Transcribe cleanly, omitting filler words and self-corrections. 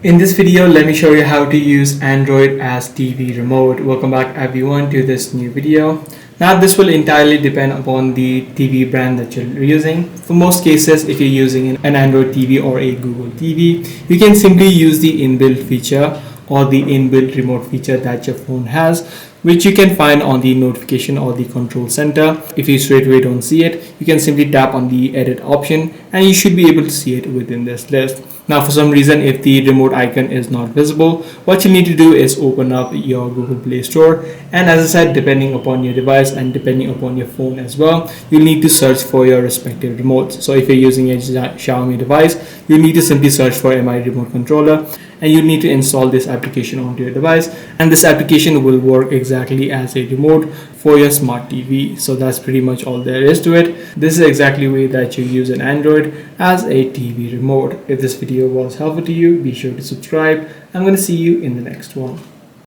In this video, let me show you how to use Android as TV remote. Welcome back everyone to this new video. Now this will entirely depend upon the TV brand that you're using. For most cases, if you're using an Android TV or a Google TV, you can simply use the inbuilt feature or the inbuilt remote feature that your phone has, which you can find on the notification or the control center. If you straight away don't see it, you can simply tap on the edit option and you should be able to see it within this list. Now for some reason, if the remote icon is not visible, what you need to do is open up your Google Play Store, and as I said, depending upon your device and depending upon your phone as well, you'll need to search for your respective remotes. So if you're using a Xiaomi device, you need to simply search for Mi Remote Controller, and you need to install this application onto your device, and this application will work exactly as a remote for your smart TV. So that's pretty much all there is to it. This is exactly the way that you use an Android as a TV remote. If this video was helpful to you, be sure to subscribe. I'm going to see you in the next one.